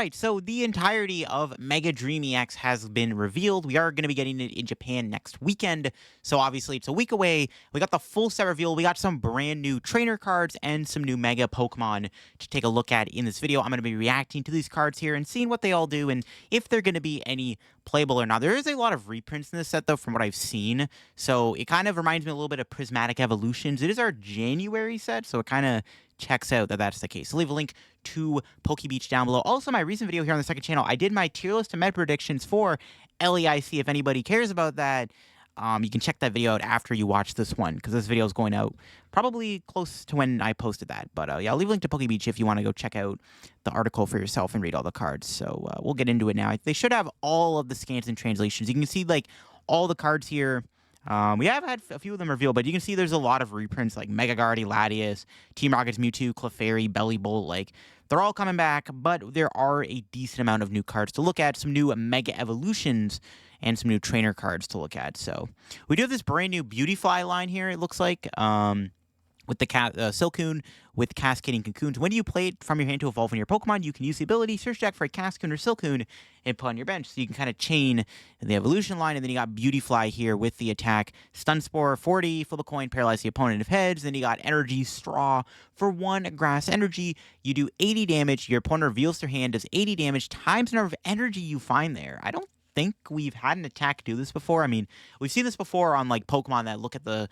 right, so the entirety of Mega Dream EX has been revealed. We are going to be getting it in Japan next weekend, so obviously it's a week away. We got the full set reveal. We got some brand new trainer cards and some new Mega Pokemon to take a look at in this video. I'm going to be reacting to these cards here and seeing what they all do and if they're going to be any playable or not. There is a lot of reprints in this set, though, from what I've seen, so it kind of reminds me a little bit of Prismatic Evolutions. It is our January set, so it kind of checks out that that's the case. So leave a link to Pokebeach down below. Also, my recent video here on the second channel, I did my tier list and meta predictions for LEIC. If anybody cares about that, you can check that video out after you watch this one, because this video is going out probably close to when I posted that. But yeah, I'll leave a link to Pokebeach if you want to go check out the article for yourself and read all the cards. So we'll get into it now. They should have all of the scans and translations. You can see like all the cards here. We have had a few of them revealed, but you can see there's a lot of reprints like Mega Guardy, Latias, Team Rocket's Mewtwo, Clefairy, Bellibolt. Like, they're all coming back, but there are a decent amount of new cards to look at, some new Mega Evolutions, and some new trainer cards to look at. So we do have this brand new Beautyfly line here, it looks like, with the Silcoon with Cascading Cocoons. When you play it from your hand to evolve in your Pokemon, you can use the ability search deck for a Cascoon or Silcoon and put on your bench. So you can kind of chain the evolution line, and then you got Beautyfly here with the attack. Stun Spore, 40, flip a coin, paralyze the opponent if heads. Then you got Energy Straw for 1 grass energy. You do 80 damage. Your opponent reveals their hand, does 80 damage times the number of energy you find there. I don't think we've had an attack do this before. I mean, we've seen this before on like Pokemon that look at the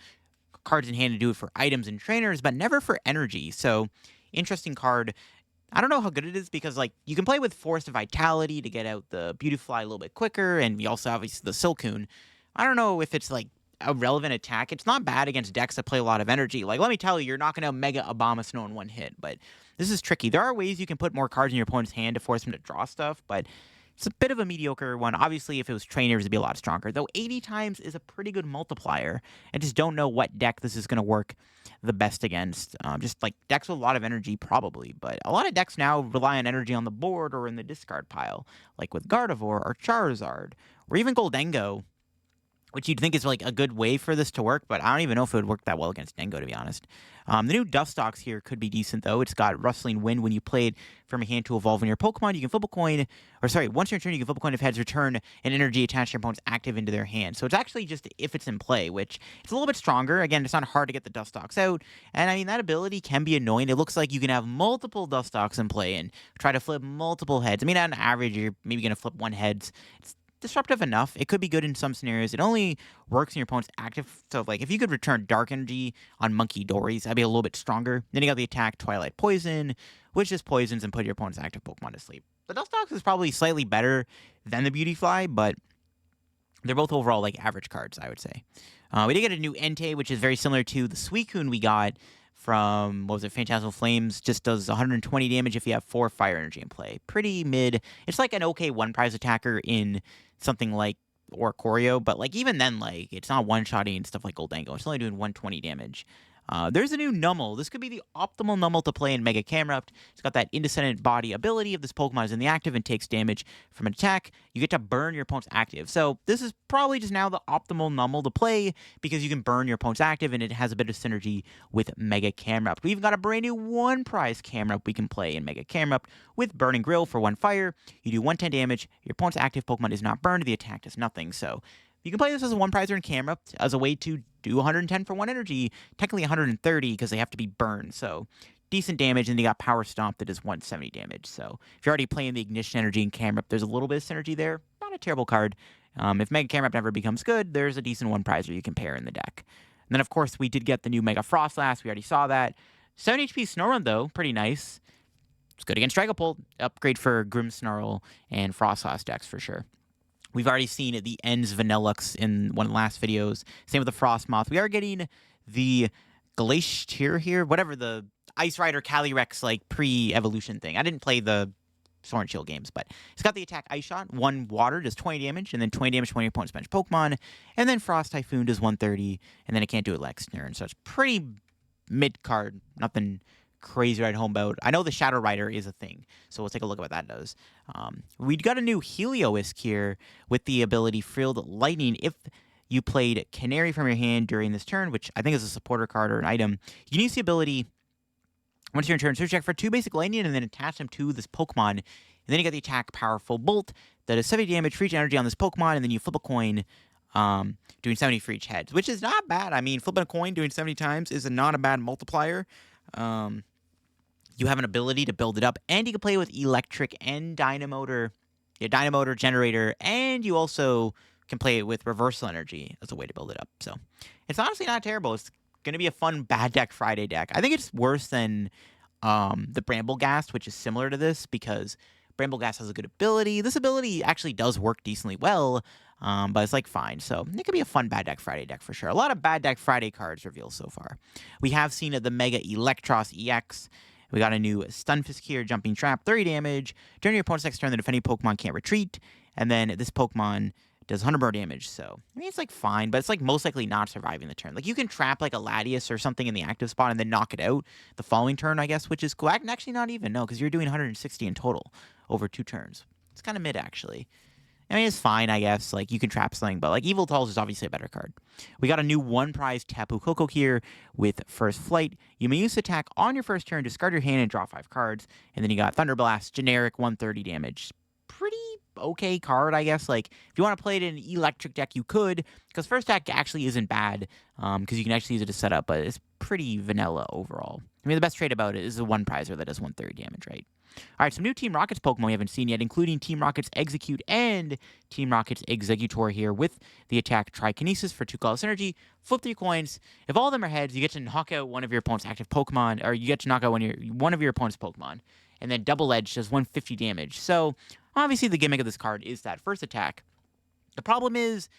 cards in hand to do it for items and trainers, but never for energy. So interesting card. I don't know how good it is because like you can play with Force of Vitality to get out the Beautyfly a little bit quicker, and you also have the Silcoon. I don't know if it's like a relevant attack. It's not bad against decks that play a lot of energy. Like, let me tell you, you're not going to Mega Abomasnow in one hit, but this is tricky. There are ways you can put more cards in your opponent's hand to force him to draw stuff, but it's a bit of a mediocre one. Obviously, if it was trainers, it'd be a lot stronger. Though 80 times is a pretty good multiplier. I just don't know what deck this is going to work the best against. Just like decks with a lot of energy, probably. But a lot of decks now rely on energy on the board or in the discard pile, like with Gardevoir or Charizard, or even Goldengo, which you'd think is like a good way for this to work, but I don't even know if it would work that well against Dengo, to be honest. The new Dustox here could be decent, though. It's got Rustling Wind. When you play it from a hand to evolve in your Pokemon, you can flip a coin, or sorry, once your turn, you can flip a coin if heads, return an energy attached to your opponent's active into their hand. So it's actually just if it's in play, which it's a little bit stronger. Again, it's not hard to get the Dustox out, and I mean, that ability can be annoying. It looks like you can have multiple Dustox in play and try to flip multiple heads. I mean, on average, you're maybe going to flip one heads. It's disruptive enough. It could be good in some scenarios. It only works in your opponent's active. So, like, if you could return Dark Energy on Monkey Dories, that'd be a little bit stronger. Then you got the attack Twilight Poison, which just poisons and put your opponent's active Pokemon to sleep. The Dustox is probably slightly better than the Beautyfly, but they're both overall, like, average cards, I would say. We did get a new Entei, which is very similar to the Suicune we got from, what was it, Phantasmal Flames. Just does 120 damage if you have 4 fire energy in play. Pretty mid. It's like an okay one-prize attacker in something like Oricorio, but like even then, like, it's not one-shotting and stuff like Goldengo. It's only doing 120 damage. There's a new Numel. This could be the optimal Numel to play in Mega Camerupt. It's got that independent body ability. If this Pokemon is in the active and takes damage from an attack, you get to burn your opponent's active. So this is probably just now the optimal Numel to play because you can burn your opponent's active and it has a bit of synergy with Mega Camerupt. We've got a brand new one-prize Camerupt we can play in Mega Camerupt with Burning Grill for 1 fire. You do 110 damage. Your opponent's active Pokemon is not burned. The attack does nothing. So you can play this as a one-prizer in Camerupt as a way to do 110 for 1 energy, technically 130 because they have to be burned. So decent damage, and you got Power Stomp that is 170 damage. So if you're already playing the Ignition energy in Camerupt, there's a little bit of synergy there. Not a terrible card. If Mega Camerupt never becomes good, there's a decent one-prizer you can pair in the deck. And then, of course, we did get the new Mega Frostlass. We already saw that. 7 HP Snorunt, though. Pretty nice. It's good against Dragapult. Upgrade for Grimmsnarl and Frostlass decks for sure. We've already seen the Ends Vanillux in one of the last videos. Same with the Frostmoth. We are getting the Glacier here, whatever the Ice Rider Calyrex like pre-evolution thing. I didn't play the Sword and Shield games, but it's got the attack Ice Shot, 1 water, does 20 damage, and then 20 damage when your opponent's bench Pokemon, and then Frost Typhoon does 130, and then it can't do it Lex turn. So it's pretty mid card, nothing crazy right home about. I know the Shadow Rider is a thing, so we'll take a look at what that does. We got a new Heliolisk here with the ability Frilled Lightning. If you played Canary from your hand during this turn, which I think is a supporter card or an item, you can use the ability, once you're in turn, search deck for 2 basic lightning and then attach them to this Pokemon And then you got the attack Powerful Bolt that is 70 damage for each energy on this Pokemon, and then you flip a coin, doing 70 for each head, which is not bad. I mean, flipping a coin doing 70 times is not a bad multiplier. You have an ability to build it up, and you can play with Electric and Dynamotor, Dynamotor Generator, and you also can play it with Reversal Energy as a way to build it up. So it's honestly not terrible. It's going to be a fun Bad Deck Friday deck. I think it's worse than the Bramblegast, which is similar to this, because Bramblegast has a good ability. This ability actually does work decently well, but it's like fine. So it could be a fun Bad Deck Friday deck for sure. A lot of Bad Deck Friday cards revealed so far. We have seen the Mega Electros EX. We got a new Stunfisk here, Jumping Trap, 30 damage. During your opponent's next turn, the defending Pokemon can't retreat. And then this Pokemon does 100 more damage. So, I mean, it's like fine, but it's like most likely not surviving the turn. Like, you can trap like a Latias or something in the active spot and then knock it out the following turn, I guess, which is cool. Actually, not even, no, because you're doing 160 in total over 2 turns. It's kind of mid, actually. I mean, it's fine, I guess. Like, you can trap something, but, like, Evil Tolls is obviously a better card. We got a new one-prize Tapu Koko here with First Flight. You may use attack on your first turn, discard your hand, and draw 5 cards. And then you got Thunder Blast, generic, 130 damage. Pretty okay card, I guess. Like, if you want to play it in an electric deck, you could, because First Deck actually isn't bad, because you can actually use it to set up, but it's pretty vanilla overall. I mean, the best trait about it is the one-prizer that does 130 damage, right? All right, some new Team Rockets Pokemon we haven't seen yet, including Team Rockets Execute and Team Rockets Executor here with the attack Trikinesis for 2 colorless energy. Flip 3 coins. If all of them are heads, you get to knock out one of your opponent's active Pokemon, or you get to knock out one of your opponent's Pokemon. And then Double Edge does 150 damage. So, obviously, the gimmick of this card is that first attack. The problem is,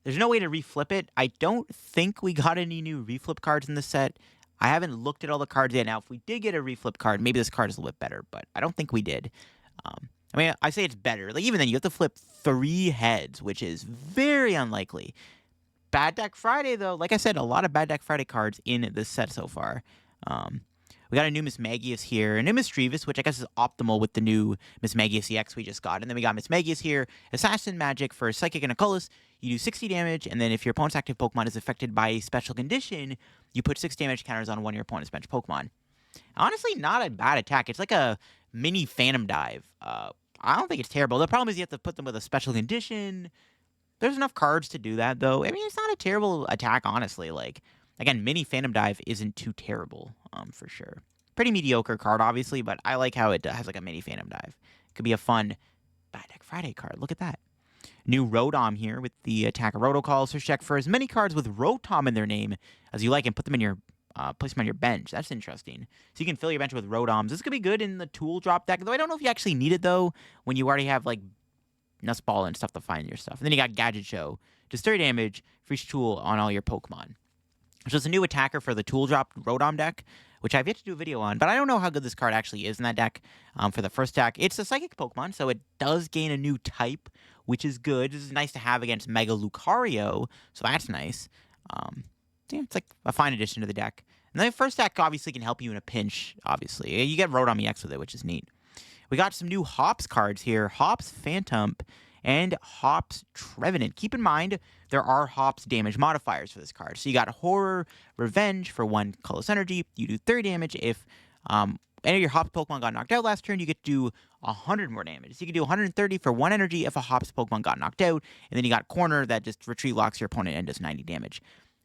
there's no way to reflip it. I don't think we got any new reflip cards in this set. I haven't looked at all the cards yet. Now, if we did get a reflip card, maybe this card is a little bit better, but I don't think we did. I mean, I say it's better. Like, even then, you have to flip 3 heads, which is very unlikely. Bad Deck Friday, though, like I said, a lot of Bad Deck Friday cards in this set so far. We got a new Miss Magius here, a new Mischievous, which I guess is optimal with the new Miss Magius EX we just got. And then we got Miss Magius here, Assassin Magic for Psychic and a Colorless. You do 60 damage, and then if your opponent's active Pokemon is affected by a special condition, you put 6 damage counters on one of your opponent's bench Pokemon. Honestly, not a bad attack. It's like a mini Phantom Dive. I don't think it's terrible. The problem is you have to put them with a special condition. There's enough cards to do that, though. I mean, it's not a terrible attack, honestly. Like, again, mini Phantom Dive isn't too terrible, for sure. Pretty mediocre card, obviously, but I like how it has like a mini Phantom Dive. Could be a fun Bad Deck Friday card. Look at that. New Rotom here with the attack of Rotocall. Search check for as many cards with Rotom in their name as you like and put them in your place them on your bench. That's interesting. So you can fill your bench with Rotoms. This could be good in the tool drop deck, though I don't know if you actually need it, though, when you already have, like, Nustball and stuff to find your stuff. And then you got Gadget Show. Just 30 damage for each tool on all your Pokemon. So it's a new attacker for the tool drop Rotom deck, which I've yet to do a video on, but I don't know how good this card actually is in that deck. For the first deck, it's a Psychic Pokemon, so it does gain a new type, which is good. This is nice to have against Mega Lucario, so that's nice. Yeah, it's like a fine addition to the deck. And then the first deck obviously can help you in a pinch, obviously. You get Rotom EX with it, which is neat. We got some new Hops cards here. Hops Phantom and Hops Trevenant. Keep in mind, there are Hops damage modifiers for this card. So you got Horror Revenge for 1 colorless energy. You do 30 damage. If any of your Hops Pokemon got knocked out last turn, you get to do 100 more damage. So you can do 130 for 1 energy if a Hops Pokemon got knocked out. And then you got Corner that just retreat locks your opponent and does 90 damage.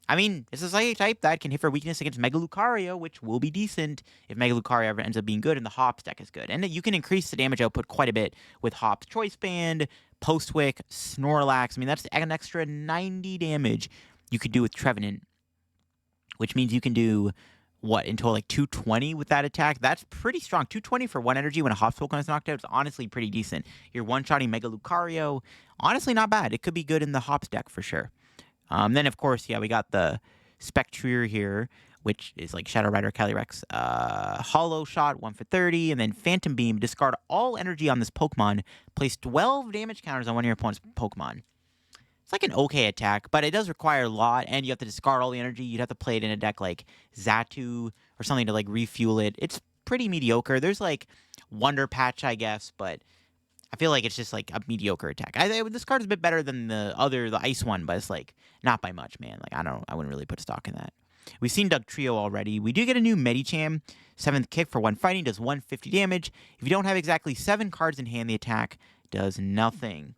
I mean, it's a Psychic type that can hit for weakness against Mega Lucario, which will be decent if Mega Lucario ever ends up being good, and the Hops deck is good. And you can increase the damage output quite a bit with Hops Choice Band, Postwick, Snorlax. I mean, that's an extra 90 damage you could do with Trevenant, which means you can do, what, in total, like 220 with that attack? That's pretty strong. 220 for 1 energy when a Hops Pokemon is knocked out is honestly pretty decent. You're one-shotting Mega Lucario. Honestly, not bad. It could be good in the Hops deck for sure. Then, of course, yeah, we got the Spectrier here, which is like Shadow Rider, Calyrex, Hollow Shot, 1 for 30, and then Phantom Beam. Discard all energy on this Pokemon. Place 12 damage counters on one of your opponent's Pokemon. It's like an okay attack, but it does require a lot, and you have to discard all the energy. You'd have to play it in a deck like Xatu or something to like refuel it. It's pretty mediocre. There's like Wonder Patch, I guess, but I feel like it's just like a mediocre attack. This card is a bit better than the Ice one, but it's like not by much, man. Like I wouldn't really put stock in that. We've seen Dugtrio already. We do get a new Medicham. 7th kick for 1 fighting, does 150 damage. If you don't have exactly 7 cards in hand, the attack does nothing.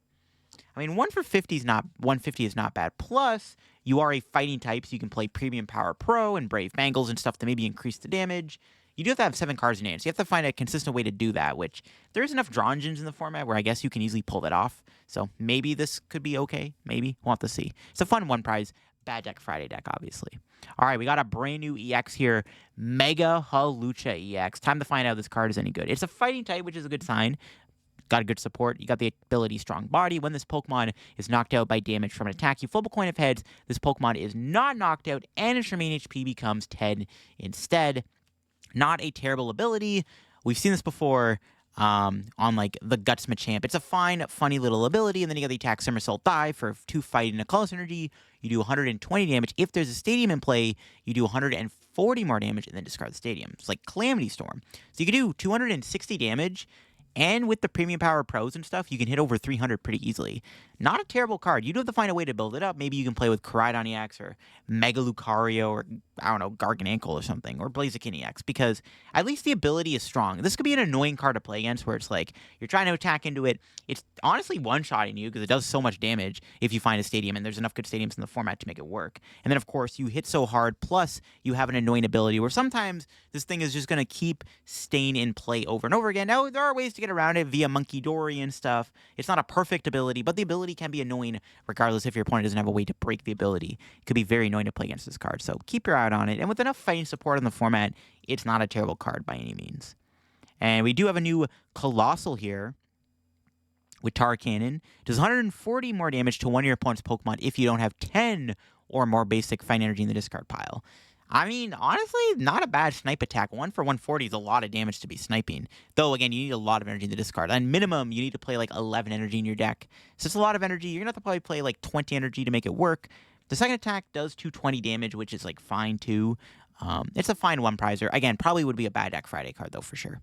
I mean, 1 for 50 is not 150 is not bad. Plus, you are a fighting type, so you can play Premium Power Pro and Brave Bangles and stuff to maybe increase the damage. You do have to have 7 cards in hand, so you have to find a consistent way to do that, which there is enough draw engines in the format where I guess you can easily pull that off. So maybe this could be okay. Maybe. We'll have to see. It's a fun 1 prize. Bad deck Friday deck, obviously. All right, we got a brand new EX here. Mega Hawlucha EX. Time to find out if this card is any good. It's a fighting type, which is a good sign. Got a good support. You got the ability Strong Body. When this Pokemon is knocked out by damage from an attack, you flip a coin of heads. This Pokemon is not knocked out, and its remaining HP becomes 10 instead. Not a terrible ability. We've seen this before on like the Guts Machamp. It's a fine, funny little ability, and then you got the attack Somersault Dive for 2 fighting a Color Energy. You do 120 damage. If there's a Stadium in play, you do 140 more damage and then discard the Stadium. It's like Calamity Storm. So you can do 260 damage. And with the Premium Power Pros and stuff, you can hit over 300 pretty easily. Not a terrible card. You do have to find a way to build it up. Maybe you can play with Koraidon EX or Mega Lucario or, I don't know, Garganacl or something, or Blaziken EX, because at least the ability is strong. This could be an annoying card to play against where it's like, you're trying to attack into it. It's honestly one-shotting you because it does so much damage if you find a Stadium, and there's enough good Stadiums in the format to make it work. And then, of course, you hit so hard, plus you have an annoying ability where sometimes this thing is just going to keep staying in play over and over again. Now, there are ways to get around it via Monkey Dory and stuff. It's not a perfect ability, but the ability can be annoying regardless if your opponent doesn't have a way to break the ability. It could be very annoying to play against this card, so keep your eye out on it. And with enough fighting support in the format, it's not a terrible card by any means. And we do have a new Colossal here with Tar Cannon. Does 140 more damage to one of your opponent's Pokemon if you don't have 10 or more basic fighting energy in the discard pile. I mean, honestly, not a bad snipe attack. 1 for 140 is a lot of damage to be sniping. Though, again, you need a lot of energy in the discard. On minimum, you need to play like 11 energy in your deck. So it's a lot of energy. You're going to have to probably play like 20 energy to make it work. The second attack does 220 damage, which is like fine too. It's a fine 1-prizer. Again, probably would be a bad deck Friday card, though, for sure.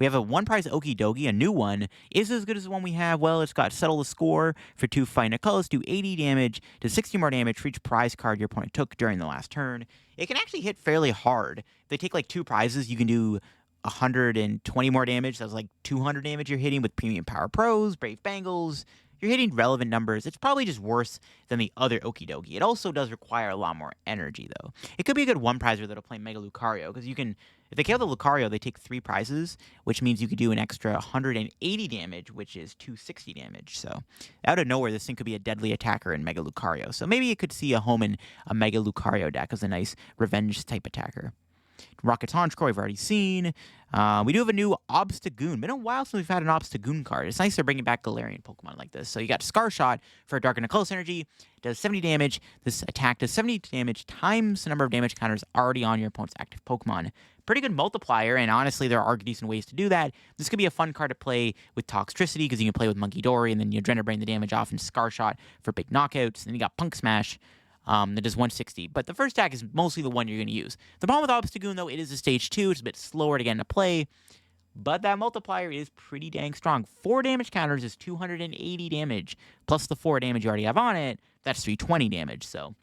We have a 1-prize Okie Dokie, a new one. Is it as good as the one we have? Well, it's got Settle the Score for 2 fighting colors, do 80 damage, does 60 more damage for each prize card your opponent took during the last turn. It can actually hit fairly hard. If they take like 2 prizes, you can do 120 more damage. That's like 200 damage you're hitting with Premium Power Pros, Brave Bangles. You're hitting relevant numbers. It's probably just worse than the other Okie Dokie. It also does require a lot more energy, though. It could be a good 1-prizer that'll play Mega Lucario, because you can, if they kill the Lucario, they take 3 prizes, which means you could do an extra 180 damage, which is 260 damage. So out of nowhere, this thing could be a deadly attacker in Mega Lucario. So maybe it could see a home in a Mega Lucario deck as a nice revenge-type attacker. Rocket Honchkrow we've already seen. We do have a new Obstagoon. Been a while since we've had an Obstagoon card. It's nice they're bringing back Galarian Pokemon like this. So you got Scar Shot for Dark and Close Energy. Does 70 damage. This attack does 70 damage times the number of damage counters already on your opponent's active Pokemon. Pretty good multiplier, and honestly, there are decent ways to do that. This could be a fun card to play with Toxtricity, because you can play with Monkey Dory, and then you Adrenaline Brain the damage off, and Scar Shot for big knockouts. And then you got Punk Smash. That does 160, but the first attack is mostly the one you're going to use. The problem with Obstagoon, though, it is a stage 2. It's a bit slower to get into play, but that multiplier is pretty dang strong. 4 damage counters is 280 damage, plus the 4 damage you already have on it, that's 320 damage, so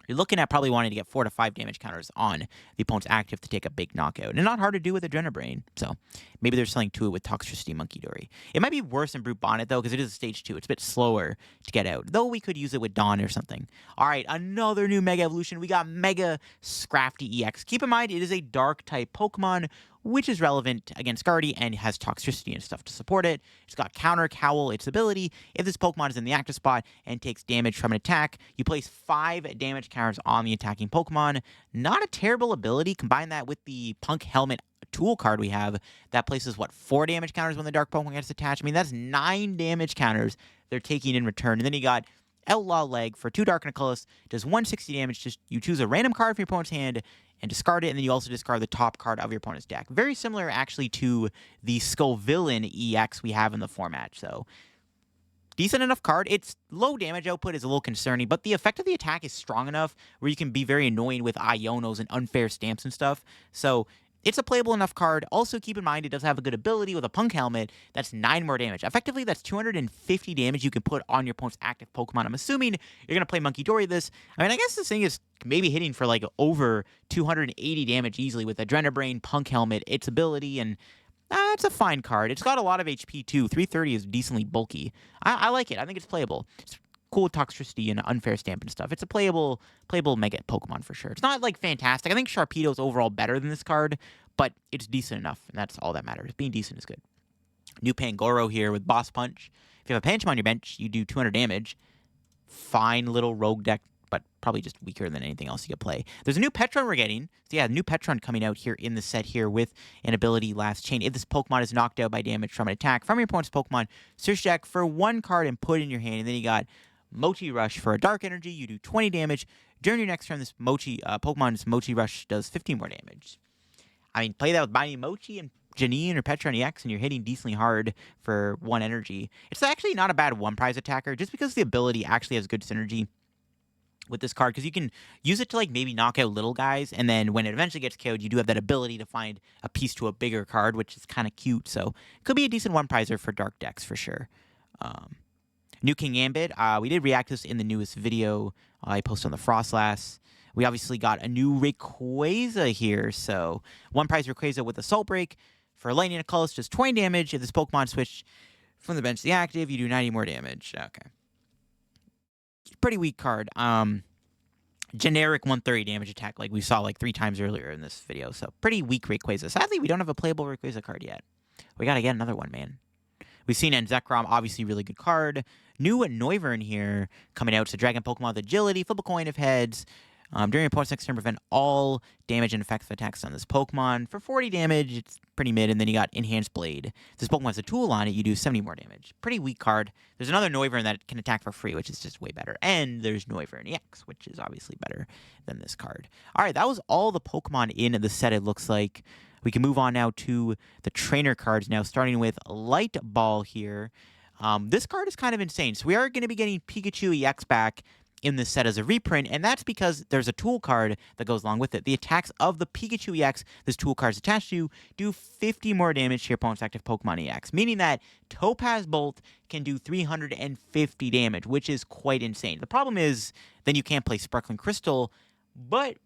you're looking at probably wanting to get 4 to 5 damage counters on the opponent's active to take a big knockout. And not hard to do with Adrenaline Brain, so maybe there's something to it with Toxtricity Monkey Dory. It might be worse than Brute Bonnet, though, because it is a stage 2. It's a bit slower to get out, though we could use it with Dawn or something. All right, another new Mega Evolution. We got Mega Scrafty EX. Keep in mind, it is a Dark-type Pokemon, which is relevant against Guardy and has Toxtricity and stuff to support it. It's got Counter Cowl, its ability. If this Pokemon is in the active spot and takes damage from an attack, you place 5 damage counters on the attacking Pokemon. Not a terrible ability. Combine that with the Punk Helmet tool card we have that places, 4 damage counters when the Dark Pokemon gets attached. I mean, that's 9 damage counters they're taking in return. And then you got Outlaw Leg for 2 Dark and a Colorless, does 160 damage. Just you choose a random card from your opponent's hand and discard it, and then you also discard the top card of your opponent's deck. Very similar, actually, to the Scovillain EX we have in the format. So, decent enough card. Its low damage output is a little concerning, but the effect of the attack is strong enough where you can be very annoying with Ionos and unfair stamps and stuff. So, it's a playable enough card. Also, keep in mind, it does have a good ability with a Punk Helmet. That's 9 more damage. Effectively, that's 250 damage you can put on your opponent's active Pokemon. I'm assuming you're going to play Monkey Dory this. I mean, I guess this thing is maybe hitting for like over 280 damage easily with Adrenabrain, Punk Helmet, its ability, and it's a fine card. It's got a lot of HP too. 330 is decently bulky. I like it. I think it's playable. It's cool with Toxtricity and Unfair Stamp and stuff. It's a playable Mega Pokemon for sure. It's not like fantastic. I think Sharpedo's overall better than this card, but it's decent enough, and that's all that matters. Being decent is good. New Pangoro here with Boss Punch. If you have a Pancham on your bench, you do 200 damage. Fine little rogue deck, but probably just weaker than anything else you could play. There's a new Petron we're getting. So yeah, new Petron coming out here in the set here with an ability Last Chain. If this Pokemon is knocked out by damage from an attack from your opponent's Pokemon, search deck for one card and put it in your hand. And then you got Mochi Rush for a Dark Energy. You do 20 damage. During your next turn, this Pokemon's Mochi Rush does 15 more damage. I mean, play that with Binding Mochi and Janine or Petron EX, and you're hitting decently hard for 1 energy. It's actually not a bad one-prize attacker, just because the ability actually has good synergy with this card, because you can use it to like maybe knock out little guys, and then when it eventually gets KO'd, you do have that ability to find a piece to a bigger card, which is kind of cute. So it could be a decent one-prizer for dark decks for sure. New King Gambit. We did react to this in the newest video I posted on the Frostlass. We obviously got a new Rayquaza here. So one prize Rayquaza with Assault Break. For Lightning and Colors, just 20 damage. If this Pokemon switch from the bench to the active, you do 90 more damage. Okay. Pretty weak card. Generic 130 damage attack like we saw like 3 times earlier in this video. So pretty weak Rayquaza. Sadly, we don't have a playable Rayquaza card yet. We got to get another one, man. We've seen Zekrom, obviously really good card. New Noivern here coming out. So Dragon Pokemon with Agility, flip a coin if heads. During your opponent's next turn, prevent all damage and effective attacks on this Pokemon. For 40 damage, it's pretty mid. And then you got Enhanced Blade. If this Pokemon has a tool on it, you do 70 more damage. Pretty weak card. There's another Noivern that can attack for free, which is just way better. And there's Noivern EX, which is obviously better than this card. All right, that was all the Pokemon in the set, it looks like. We can move on now to the trainer cards now, starting with Light Ball here. This card is kind of insane. So we are going to be getting Pikachu EX back in this set as a reprint, and that's because there's a tool card that goes along with it. The attacks of the Pikachu EX this tool card is attached to do 50 more damage to your opponent's active Pokemon EX, meaning that Topaz Bolt can do 350 damage, which is quite insane. The problem is then you can't play Sparkling Crystal, but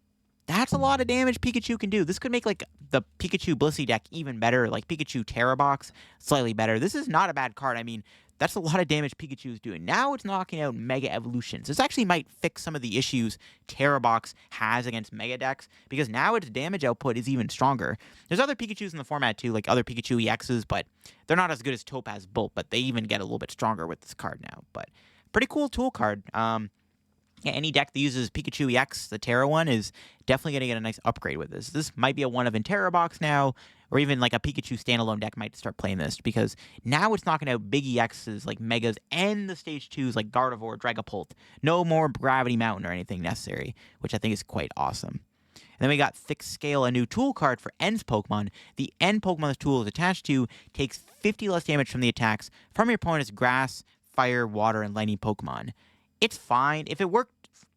that's a lot of damage Pikachu can do. This could make like the Pikachu Blissey deck even better, like Pikachu Terra Box slightly better. This is not a bad card. I mean, that's a lot of damage Pikachu is doing. Now it's knocking out Mega Evolutions. This actually might fix some of the issues Terra Box has against Mega decks, because now its damage output is even stronger. There's other Pikachus in the format too, like other Pikachu EXs, but they're not as good as Topaz Bolt, but they even get a little bit stronger with this card now. But pretty cool tool card. Yeah, any deck that uses Pikachu EX, the Terra one, is definitely going to get a nice upgrade with this. This might be a one of in Terra Box now, or even like a Pikachu standalone deck might start playing this, because now it's knocking out big EXs like Megas and the Stage 2s like Gardevoir, Dragapult. No more Gravity Mountain or anything necessary, which I think is quite awesome. And then we got Thick Scale, a new tool card for End's Pokemon. The End Pokemon this tool is attached to takes 50 less damage from the attacks from your opponent's Grass, Fire, Water, and Lightning Pokemon. It's fine. If it worked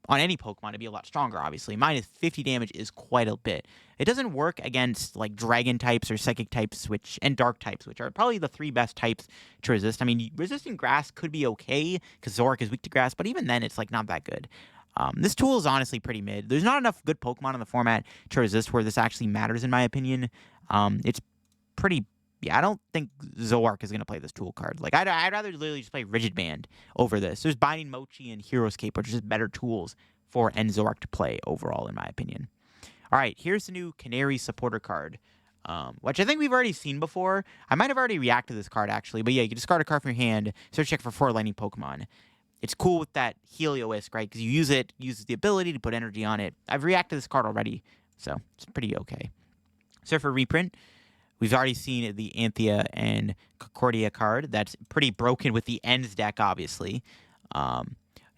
on any Pokemon, it'd be a lot stronger, obviously. Minus 50 damage is quite a bit. It doesn't work against like Dragon types or Psychic types, and Dark types, which are probably the 3 best types to resist. I mean, resisting Grass could be okay, because Zoroark is weak to Grass, but even then, it's like not that good. This tool is honestly pretty mid. There's not enough good Pokemon in the format to resist where this actually matters, in my opinion. It's pretty... Yeah, I don't think Zoroark is going to play this tool card. Like, I'd rather literally just play Rigid Band over this. There's Binding Mochi and Heroescape, which are just better tools for End Zoroark to play overall, in my opinion. All right, here's the new Canari supporter card, which I think we've already seen before. I might have already reacted to this card, actually. But yeah, you can discard a card from your hand, search check for 4 lightning Pokemon. It's cool with that Heliolisk, right? Because you use it, uses the ability to put energy on it. I've reacted to this card already, so it's pretty okay. So for reprint, we've already seen the Anthea and Concordia card. That's pretty broken with the Ends deck, obviously. And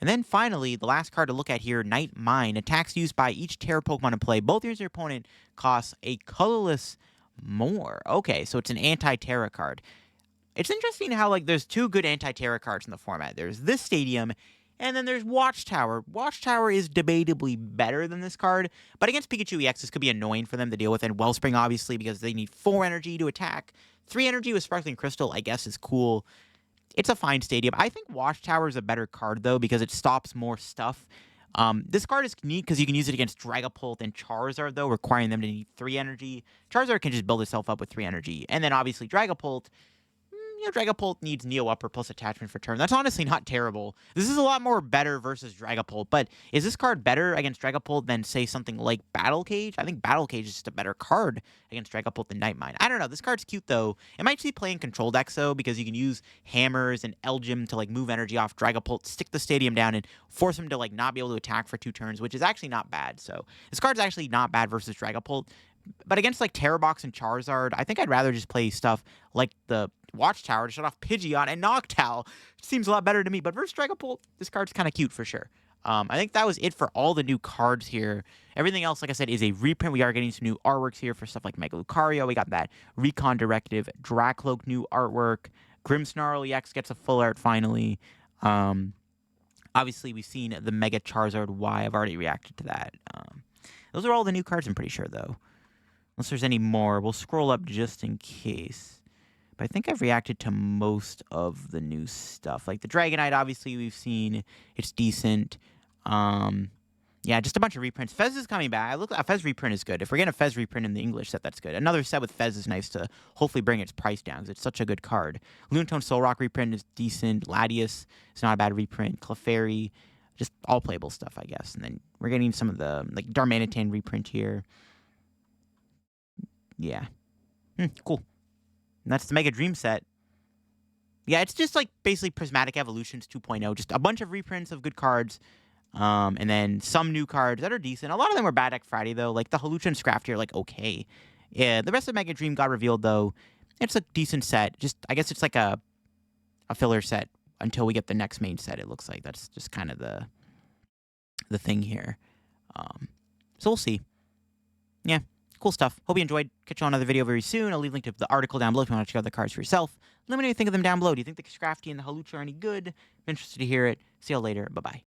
then finally, the last card to look at here, Night Mine. Attacks used by each Terra Pokemon in play. Both yours and your opponent costs a colorless more. Okay, so it's an anti-Terra card. It's interesting how, like, there's 2 good anti-Terra cards in the format. There's this Stadium, And then there's Watchtower. Watchtower is debatably better than this card, but against Pikachu EX, this could be annoying for them to deal with. And Wellspring, obviously, because they need 4 energy to attack. 3 energy with Sparkling Crystal, I guess, is cool. It's a fine stadium. I think Watchtower is a better card, though, because it stops more stuff. This card is neat because you can use it against Dragapult and Charizard, though, requiring them to need 3 energy. Charizard can just build itself up with 3 energy. And then, obviously, Dragapult, Dragapult needs Neo Upper plus attachment for turn. That's honestly not terrible. This is a lot more better versus Dragapult, but is this card better against Dragapult than, say, something like Battle Cage? I think Battle Cage is just a better card against Dragapult than Nightmine. I don't know. This card's cute, though. It might be playing control decks, though, because you can use Hammers and Elgym to, move energy off Dragapult, stick the stadium down, and force him to, not be able to attack for 2 turns, which is actually not bad. So this card's actually not bad versus Dragapult. But against, Terrabox and Charizard, I think I'd rather just play stuff like the Watchtower to shut off Pidgeot and Noctowl. Seems a lot better to me. But versus Dragapult, this card's kind of cute for sure. I think that was it for all the new cards here. Everything else, like I said, is a reprint. We are getting some new artworks here for stuff like Mega Lucario. We got that Recon Directive, Dracloak new artwork. Grimmsnarl EX gets a full art finally. Obviously, we've seen the Mega Charizard Y. I've already reacted to that. Those are all the new cards, I'm pretty sure, though. Unless there's any more. We'll scroll up just in case. But I think I've reacted to most of the new stuff. Like the Dragonite, obviously, we've seen. It's decent. Yeah, just a bunch of reprints. Fez is coming back. A Fez reprint is good. If we're getting a Fez reprint in the English set, that's good. Another set with Fez is nice to hopefully bring its price down because it's such a good card. Lunatone Solrock reprint is decent. Latias is not a bad reprint. Clefairy, just all playable stuff, I guess. And then we're getting some of the, Darmanitan reprint here. Yeah. Cool. And that's the Mega Dream set. Yeah, it's just basically Prismatic Evolutions 2.0. Just a bunch of reprints of good cards. And then some new cards that are decent. A lot of them were bad Deck Friday, though. Like the Hawlucha and Scrafty are okay. Yeah, the rest of Mega Dream got revealed, though. It's a decent set. Just, I guess it's a filler set until we get the next main set, it looks like. That's just kind of the thing here. So we'll see. Yeah. Cool stuff. Hope you enjoyed. Catch you on another video very soon. I'll leave a link to the article down below if you want to check out the cards for yourself. Let me know what you think of them down below. Do you think the Scrafty and the Hawlucha are any good? I'm interested to hear it. See you all later. Bye-bye.